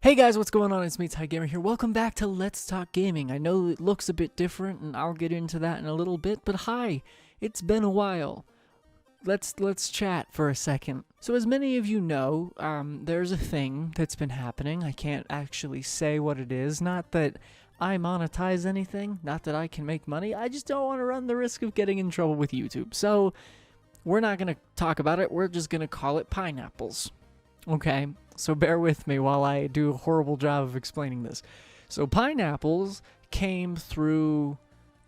Hey guys, what's going on? It's me, TyGamer here. Welcome back to Let's Talk Gaming. I know it looks a bit different, and I'll get into that in a little bit, but hi, it's been a while. Let's chat for a second. So as many of you know, there's a thing that's been happening. I can't actually say what it is. Not that I monetize anything, not that I can make money. I just don't want to run the risk of getting in trouble with YouTube. So we're not going to talk about it. We're just going to call it pineapples. Okay, so bear with me while I do a horrible job of explaining this. So pineapples came through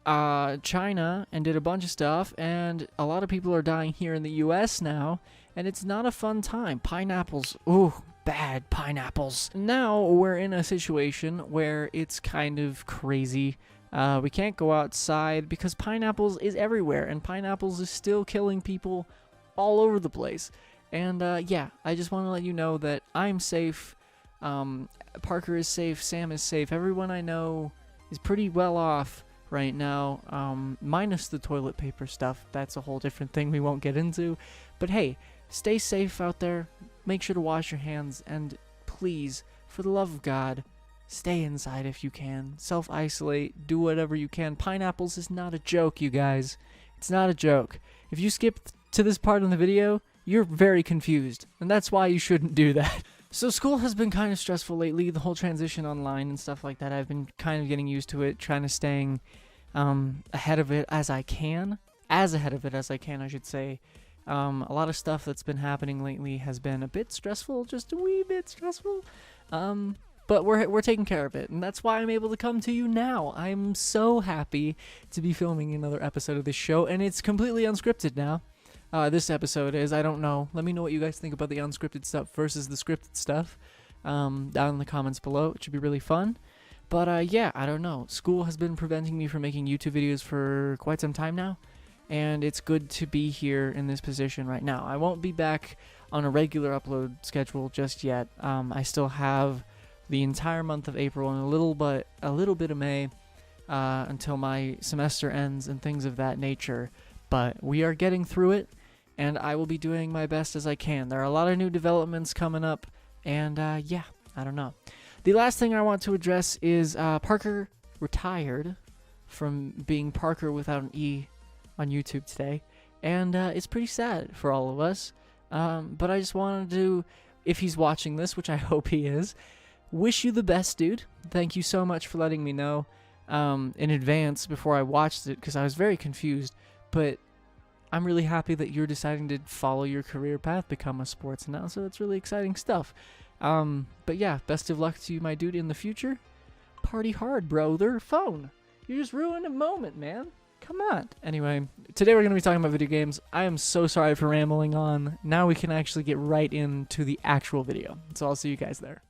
China and did a bunch of stuff, and a lot of people are dying here in the US now, and it's not a fun time. Pineapples, ooh, bad pineapples. Now we're in a situation where it's kind of crazy. We can't go outside because pineapples is everywhere, and pineapples is still killing people all over the place. And yeah, I just want to let you know that I'm safe, Parker is safe, Sam is safe, everyone I know is pretty well off right now, minus the toilet paper stuff. That's a whole different thing we won't get into. But hey, stay safe out there, make sure to wash your hands, and please, for the love of God, stay inside if you can, self-isolate, do whatever you can. Pineapples is not a joke, you guys. It's not a joke. If you skip to this part in the video, you're very confused, and that's why you shouldn't do that. So school has been kind of stressful lately, the whole transition online and stuff like that. I've been kind of getting used to it, trying to staying ahead of it as I can. As ahead of it as I can, I should say. A lot of stuff that's been happening lately has been a bit stressful, just a wee bit stressful. But we're taking care of it, and that's why I'm able to come to you now. I'm so happy to be filming another episode of this show, and it's completely unscripted now. This episode is, I don't know. Let me know what you guys think about the unscripted stuff versus the scripted stuff down in the comments below. It should be really fun. But yeah, I don't know. School has been preventing me from making YouTube videos for quite some time now, and it's good to be here in this position right now. I won't be back on a regular upload schedule just yet. I still have the entire month of April and a little bit of May until my semester ends and things of that nature. But we are getting through it, and I will be doing my best as I can. There are a lot of new developments coming up, and yeah, I don't know. The last thing I want to address is Parker retired from being Parker without an E on YouTube today, and it's pretty sad for all of us. But I just wanted to, if he's watching this, which I hope he is, wish you the best, dude. Thank you so much for letting me know in advance before I watched it, because I was very confused. But I'm really happy that you're deciding to follow your career path, become a sports announcer. That's really exciting stuff. But yeah, best of luck to you, my dude, in the future. Party hard, bro. Their phone. You just ruined a moment, man. Come on. Anyway, today we're going to be talking about video games. I am so sorry for rambling on. Now we can actually get right into the actual video. So I'll see you guys there.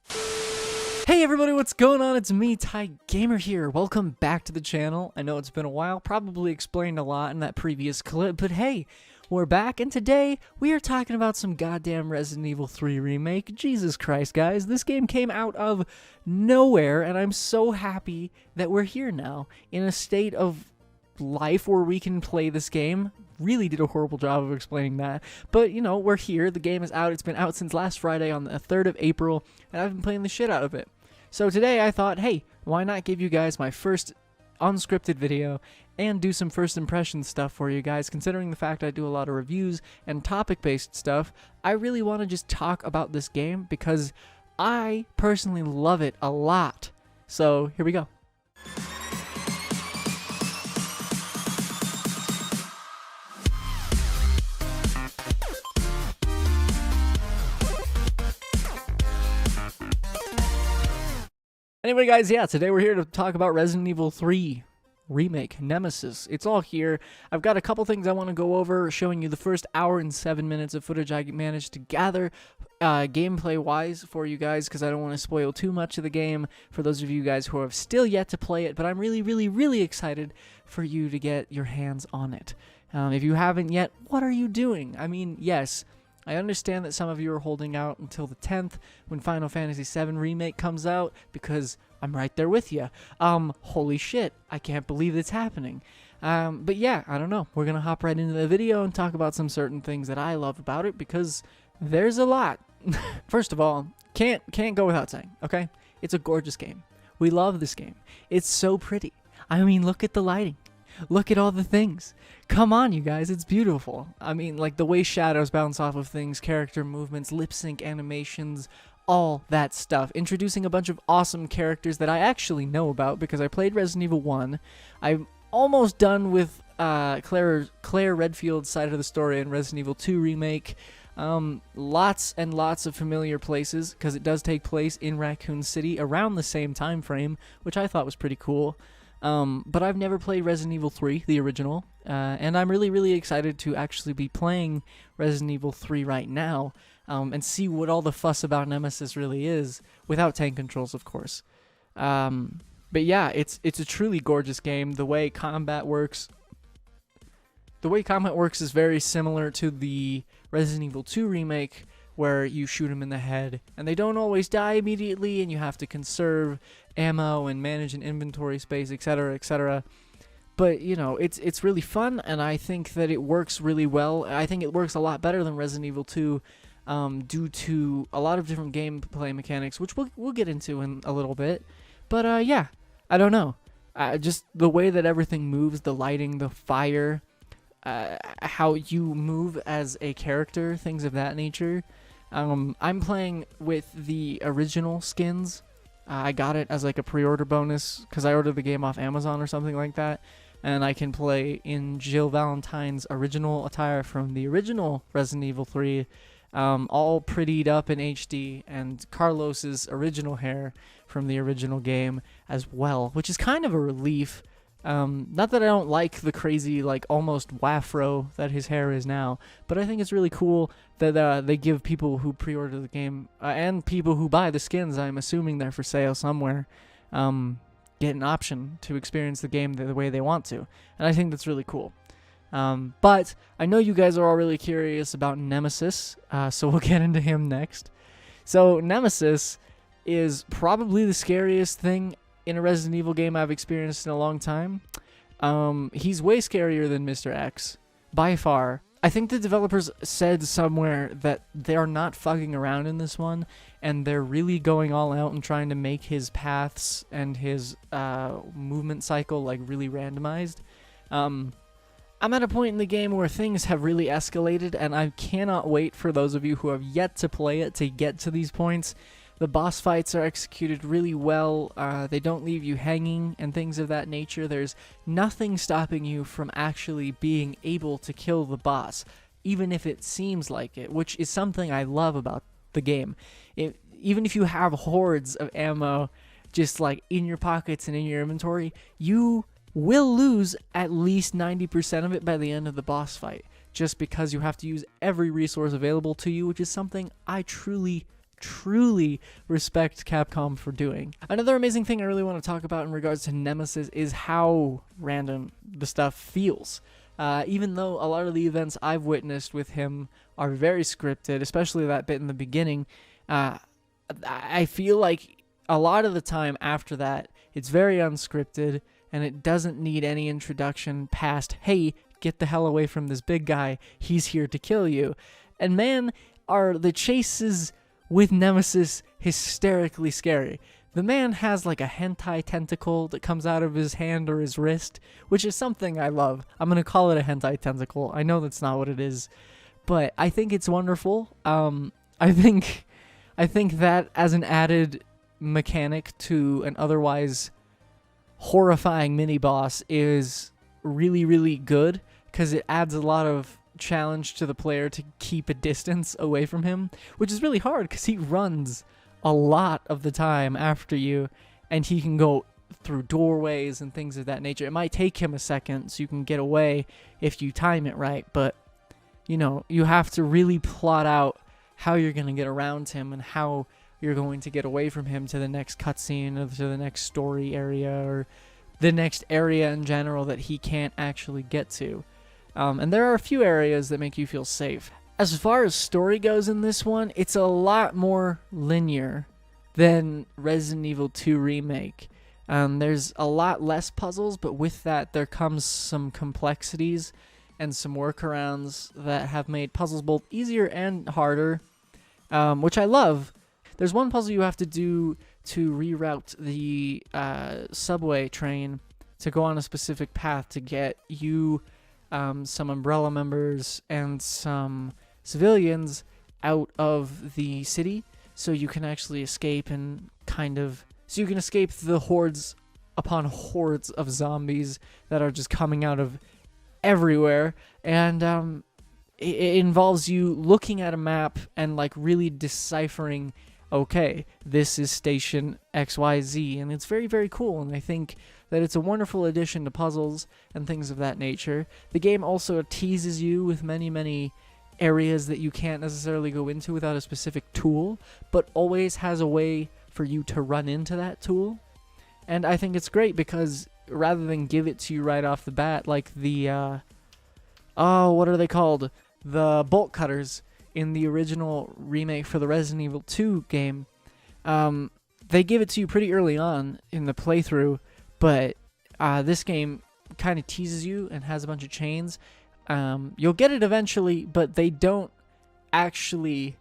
Hey everybody, what's going on? It's me, TyGamer here. Welcome back to the channel. I know it's been a while, probably explained a lot in that previous clip, but hey, we're back, and today we are talking about some goddamn Resident Evil 3 Remake. Jesus Christ, guys, this game came out of nowhere, and I'm so happy that we're here now in a state of life where we can play this game. Really did a horrible job of explaining that, but you know, we're here. The game is out. It's been out since last Friday on the 3rd of April, and I've been playing the shit out of it. So today I thought, hey, why not give you guys my first unscripted video and do some first impression stuff for you guys. Considering the fact I do a lot of reviews and topic-based stuff, I really want to just talk about this game because I personally love it a lot. So here we go. Anyway, guys, yeah, today we're here to talk about Resident Evil 3 Remake, Nemesis. It's all here. I've got a couple things I want to go over, showing you the first hour and 7 minutes of footage I managed to gather gameplay-wise for you guys, because I don't want to spoil too much of the game for those of you guys who have still yet to play it, but I'm really, really, really excited for you to get your hands on it. If you haven't yet, what are you doing? I mean, yes, I understand that some of you are holding out until the 10th when Final Fantasy VII Remake comes out, because I'm right there with you. Holy shit, I can't believe it's happening. But yeah, I don't know. We're going to hop right into the video and talk about some certain things that I love about it, because there's a lot. first of all, can't go without saying, okay? It's a gorgeous game. We love this game. It's so pretty. I mean, look at the lighting. Look at all the things. Come on, you guys, it's beautiful. I mean, like the way shadows bounce off of things, character movements, lip sync animations, all that stuff. Introducing a bunch of awesome characters that I actually know about because I played Resident Evil 1. I'm almost done with Claire Redfield's side of the story in Resident Evil 2 Remake. Lots and lots of familiar places because it does take place in Raccoon City around the same time frame, which I thought was pretty cool. But I've never played Resident Evil 3, the original, and I'm really, really excited to actually be playing Resident Evil 3 right now, and see what all the fuss about Nemisis really is, without tank controls, of course. But yeah, it's a truly gorgeous game. The way combat works is very similar to the Resident Evil 2 remake, where you shoot them in the head, and they don't always die immediately, and you have to conserve ammo and manage an inventory space, etc., etc. But, you know, it's really fun, and I think that it works really well. I think it works a lot better than Resident Evil 2, due to a lot of different gameplay mechanics, which we'll get into in a little bit. But, yeah, I don't know. Just the way that everything moves, the lighting, the fire, how you move as a character, things of that nature. I'm playing with the original skins. I got it as like a pre-order bonus because I ordered the game off Amazon or something like that, and I can play in Jill Valentine's original attire from the original Resident Evil 3, all prettied up in HD, and Carlos's original hair from the original game as well, which is kind of a relief. Not that I don't like the crazy, like, almost wafro that his hair is now, but I think it's really cool that they give people who pre-order the game, and people who buy the skins, I'm assuming they're for sale somewhere, get an option to experience the game the way they want to, and I think that's really cool. But I know you guys are all really curious about Nemisis, so we'll get into him next. So Nemisis is probably the scariest thing in a Resident Evil game I've experienced in a long time. He's way scarier than Mr. X, by far. I think the developers said somewhere that they're not fucking around in this one, and they're really going all out and trying to make his paths and his movement cycle like really randomized. I'm at a point in the game where things have really escalated, and I cannot wait for those of you who have yet to play it to get to these points. The boss fights are executed really well. They don't leave you hanging and things of that nature. There's nothing stopping you from actually being able to kill the boss, even if it seems like it, which is something I love about the game. Even if you have hordes of ammo just like in your pockets and in your inventory, you will lose at least 90% of it by the end of the boss fight, just because you have to use every resource available to you, which is something I truly respect Capcom for doing. Another amazing thing I really want to talk about in regards to Nemisis is how random the stuff feels. Even though a lot of the events I've witnessed with him are very scripted, especially that bit in the beginning, I feel like a lot of the time after that, it's very unscripted, and it doesn't need any introduction past, hey, get the hell away from this big guy, he's here to kill you. And man, are the chases with Nemisis hysterically scary. The man has like a hentai tentacle that comes out of his hand or his wrist, which is something I love. I'm going to call it a hentai tentacle. I know that's not what it is, but I think it's wonderful. I think that as an added mechanic to an otherwise horrifying mini-boss is really, really good, because it adds a lot of challenge to the player to keep a distance away from him, which is really hard because he runs a lot of the time after you, and he can go through doorways and things of that nature. It might take him a second so you can get away if you time it right, but you know, you have to really plot out how you're going to get around him and how you're going to get away from him to the next cutscene or to the next story area or the next area in general that he can't actually get to. And there are a few areas that make you feel safe. As far as story goes in this one, it's a lot more linear than Resident Evil 2 Remake. There's a lot less puzzles, but with that there comes some complexities and some workarounds that have made puzzles both easier and harder. which I love. There's one puzzle you have to do to reroute the subway train to go on a specific path to get you, some Umbrella members, and some civilians out of the city, so you can actually escape and so you can escape the hordes upon hordes of zombies that are just coming out of everywhere. And it involves you looking at a map and like really deciphering, okay, this is station XYZ, and it's very, very cool, and I think that it's a wonderful addition to puzzles and things of that nature. The game also teases you with many, many areas that you can't necessarily go into without a specific tool, but always has a way for you to run into that tool. And I think it's great because rather than give it to you right off the bat, like the, what are they called? The bolt cutters in the original remake for the Resident Evil 2 game, they give it to you pretty early on in the playthrough, but this game kind of teases you and has a bunch of chains. You'll get it eventually, but they don't actually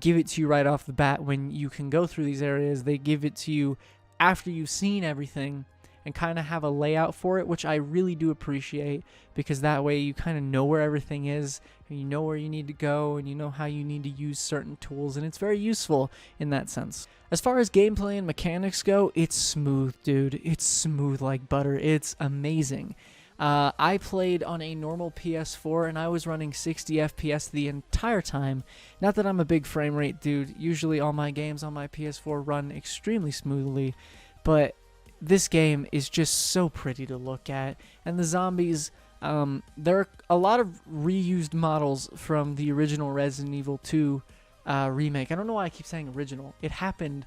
give it to you right off the bat when you can go through these areas. They give it to you after you've seen everything and kind of have a layout for it, which I really do appreciate, because that way you kind of know where everything is, and you know where you need to go, and you know how you need to use certain tools, and it's very useful in that sense. As far as gameplay and mechanics go, it's smooth, dude. It's smooth like butter. It's amazing. I played on a normal PS4, and I was running 60 FPS the entire time. Not that I'm a big frame rate dude. Usually all my games on my PS4 run extremely smoothly, but this game is just so pretty to look at. And the zombies, there are a lot of reused models from the original Resident Evil 2 remake. I don't know why I keep saying original. It happened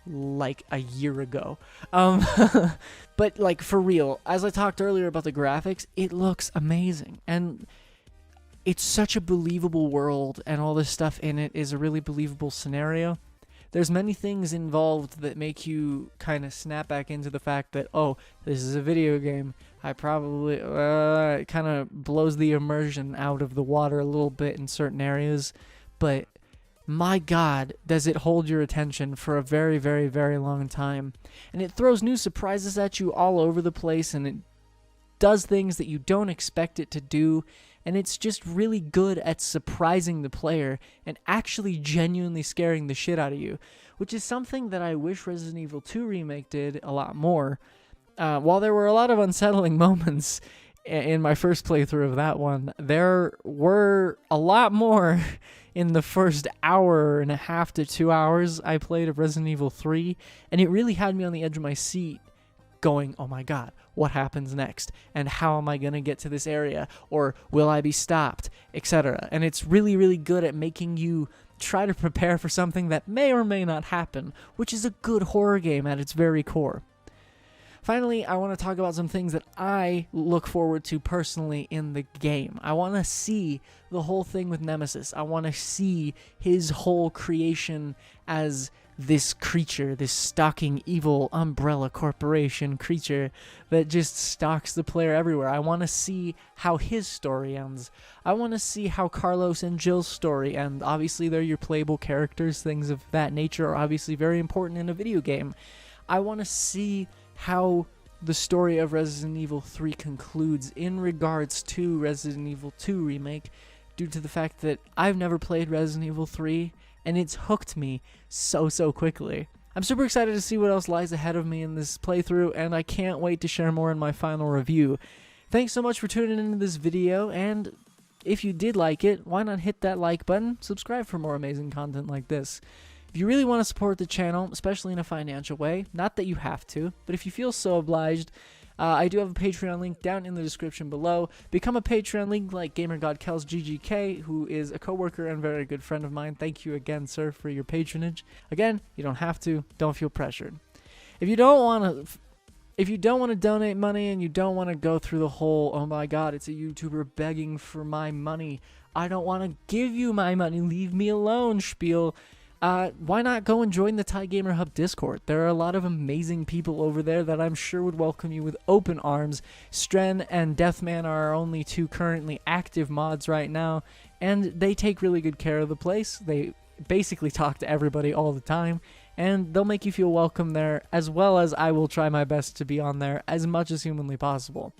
like a year ago. But like for real, as I talked earlier about the graphics, it looks amazing, and it's such a believable world, and all this stuff in it is a really believable scenario. There's many things involved that make you kind of snap back into the fact that, oh, this is a video game. I probably it kind of blows the immersion out of the water a little bit in certain areas, but my God, does it hold your attention for a very, very, very long time. And it throws new surprises at you all over the place, and it does things that you don't expect it to do, and it's just really good at surprising the player and actually genuinely scaring the shit out of you, which is something that I wish Resident Evil 2 Remake did a lot more. While there were a lot of unsettling moments in my first playthrough of that one, there were a lot more in the first hour and a half to 2 hours I played of Resident Evil 3, and it really had me on the edge of my seat going, oh my God, what happens next? And how am I going to get to this area? Or will I be stopped? Etc. And it's really, really good at making you try to prepare for something that may or may not happen, which is a good horror game at its very core. Finally, I want to talk about some things that I look forward to personally in the game. I want to see the whole thing with Nemisis. I want to see his whole creation as this creature, this stalking evil Umbrella Corporation creature that just stalks the player everywhere. I want to see how his story ends. I want to see how Carlos and Jill's story end. Obviously, they're your playable characters. Things of that nature are obviously very important in a video game. I want to see how the story of Resident Evil 3 concludes in regards to Resident Evil 2 Remake, due to the fact that I've never played Resident Evil 3, and it's hooked me so quickly. I'm super excited to see what else lies ahead of me in this playthrough, and I can't wait to share more in my final review. Thanks so much for tuning into this video, and if you did like it, why not hit that like button, subscribe for more amazing content like this. If you really want to support the channel, especially in a financial way, not that you have to, but if you feel so obliged, I do have a Patreon link down in the description below. Become a Patreon link like GamerGodKels GGK, who is a coworker and very good friend of mine. Thank you again, sir, for your patronage. Again, you don't have to. Don't feel pressured. If you don't want to donate money and you don't want to go through the whole, oh my God, it's a YouTuber begging for my money, I don't want to give you my money, leave me alone spiel, why not go and join the TyGamer Hub Discord? There are a lot of amazing people over there that I'm sure would welcome you with open arms. Stren and Deathman are our only two currently active mods right now, and they take really good care of the place. They basically talk to everybody all the time, and they'll make you feel welcome there, as well as I will try my best to be on there as much as humanly possible.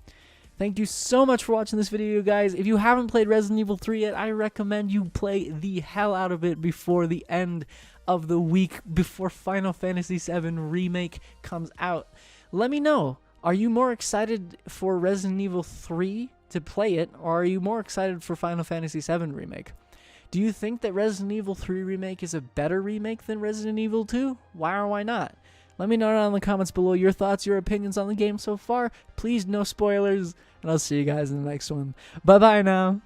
Thank you so much for watching this video, guys. If you haven't played Resident Evil 3 yet, I recommend you play the hell out of it before the end of the week, before Final Fantasy VII Remake comes out. Let me know, are you more excited for Resident Evil 3 to play it, or are you more excited for Final Fantasy VII Remake? Do you think that Resident Evil 3 Remake is a better remake than Resident Evil 2? Why or why not? Let me know down in the comments below your thoughts, your opinions on the game so far. Please, no spoilers, and I'll see you guys in the next one. Bye-bye now.